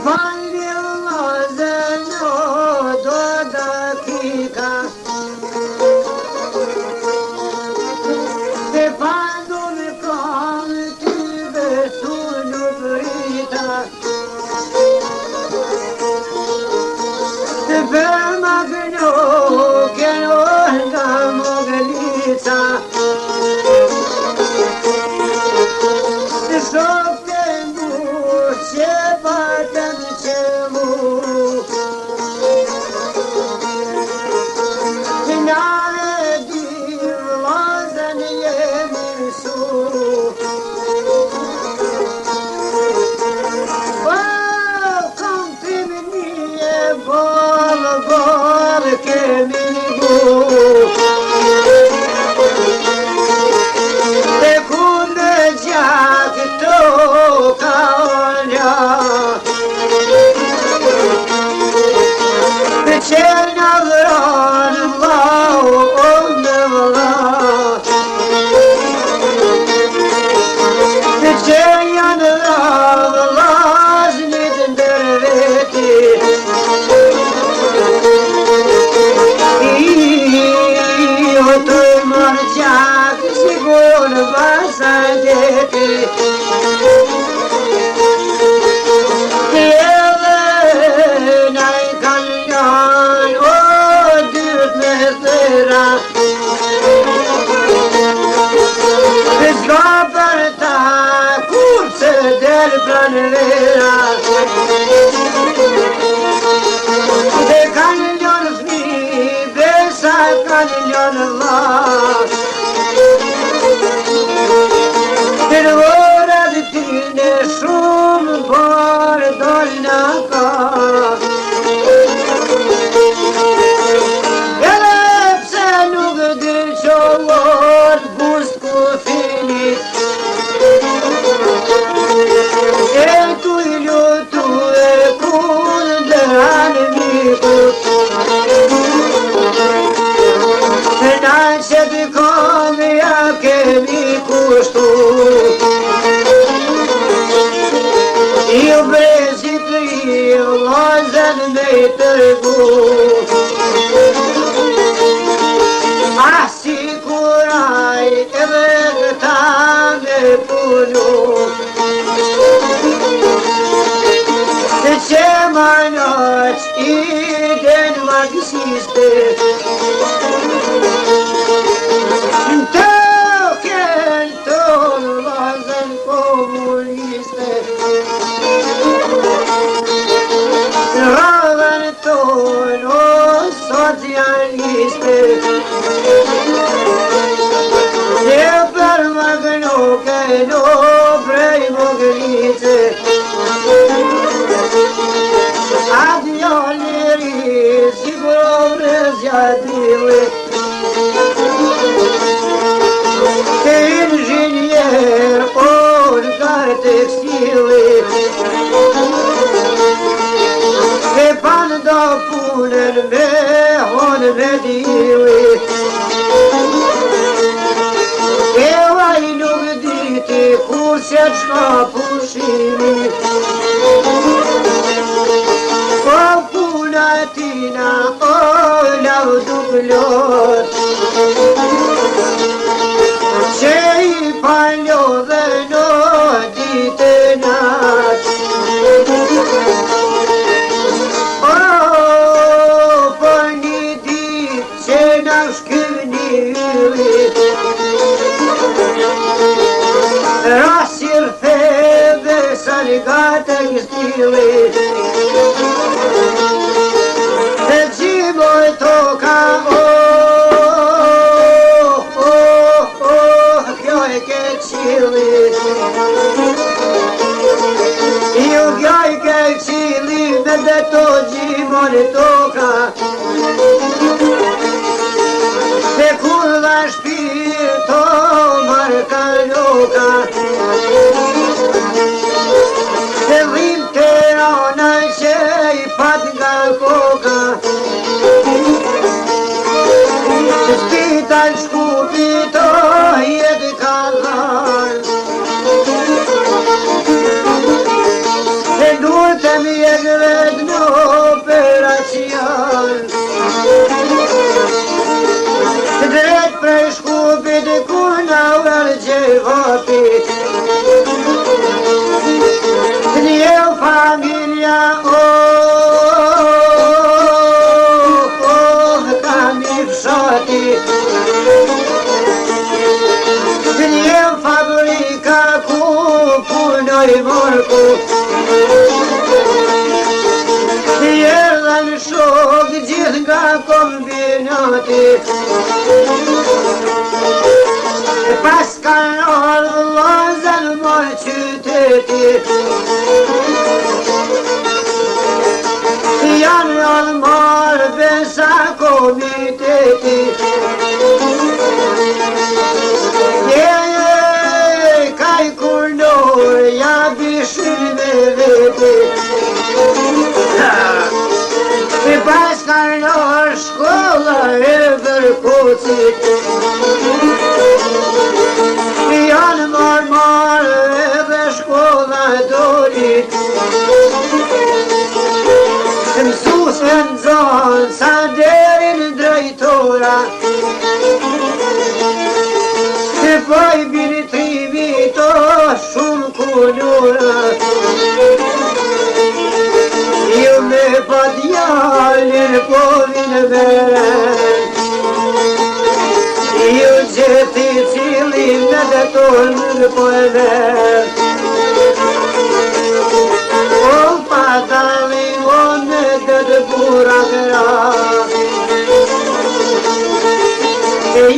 fali vllazën o do dakika. Te pandun kam ty besu nuk rita. Te ferma gnoken nga moglica. Te sopten buqe batem qemu. Na e di vllazën jemi su. Kam femnie bol kemi bu. Te kunde gjak to ka olja. Te qenja vran vlau o me vla. Te qenja në vlaznit ndër veti. O të mërë qak sigur basa deti. Edhe na i kaljan o dyrt me thera. Dhe s'ka për ta kur që del pranvera. Dhe kaljan fmi besa kaljan vllaz. Për vorat tine shumë por dolna ka. Edhe pse nuk di qollot bust ku finit. E tu i lutu e kundër anemikut. Na që të kom ja kemi kushtu. I brezit i vllazën me i tërgu. Si kuraj edhe këta me punu. Se që manoj i den marxiste. Token ton vllazën komuniste. Radhën ton o socialiste. Dhe për magnoke no prej moglice. Adjo njeri sigur zjadili. Te inxinjer orga tekstili. Te pando punën me hon me dili. E vaj nuk diti kur se qka pushimi. O puna tina o lau dublot. Që i paljo dhe no ditë nat. O, për një dit që na shkyni ylit. Rasir febe salgate stilit. Dhe gjimoj toka kjo e ke qilit. Io gjaj ke qilit me dhe to gjimoj toka. Dhe kur dha shpirto marka loka. Dhe dhim të rana që i pat nga koka. Spital shkupito jetë ka dhan. lutem jegvet në operacion drejt prej shkupit ku na vërgje vapit një familja kam i fshati një fabrika ku punoj morku erdhen shok gjithë nga kombinati pas kanë ardhë lozën mor qyteti janë ardhë mor besa komiteti kaj kurnor ja bishin me veti pas kanë ardhë shkolla e vërkucit janë marmar edhe shkolla dorit mësusën zonë sa derin drejtora po i bini 3 vito shumë kulura ju me pa djallin po vinë veren ju gjeti cilin në deton në po e ver o padali o në dëtë bura vera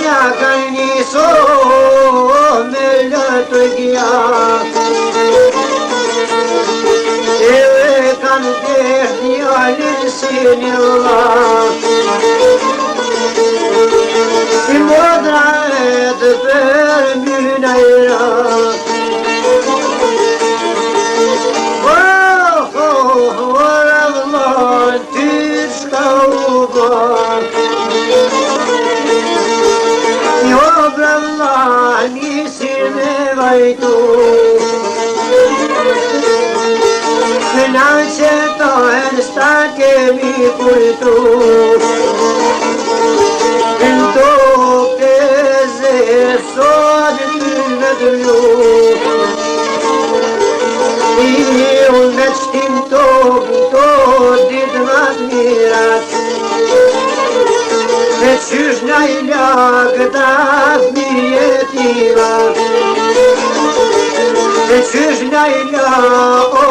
ja kanë njëso me lëtë gja e kanë desh djallin si një modra e të për mynajra rëvlon ty shka u bërë jo brëvlon njësir me vajtu na qëtojnë sta kemi kujtu sot ty në të lu unë në qëtim to ditë më të mirat e qysh në i lakë ta fëmije tima e qysh në i lakë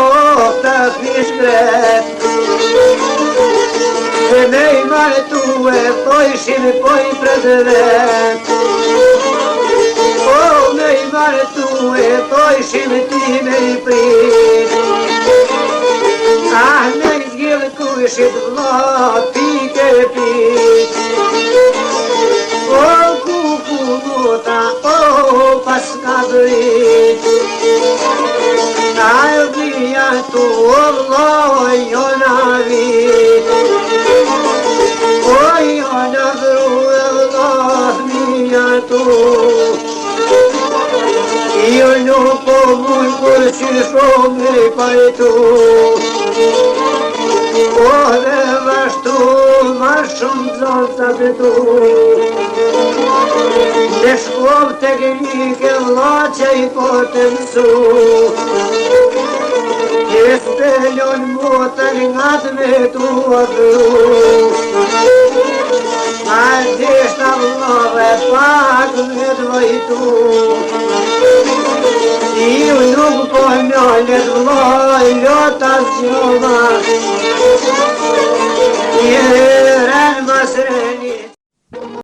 ta fëmije shkret e me i martu e pojshim poj prezvet me i martu e pojshim ti me i prit me i zgjellë kushit vla pike pit ku punota pas ka drit e blija tu vla jo na vit jo na vru e vla blija tu io nuk po mund kur qysho me pajtu dhe vashtu ma shumë zonë sa betu në shkollë teknike vla që i po të mësu e spelon motër nga të me tu afru a deshta vlove pak me të vajtu Io nuk po nallet vllai, lota zgjova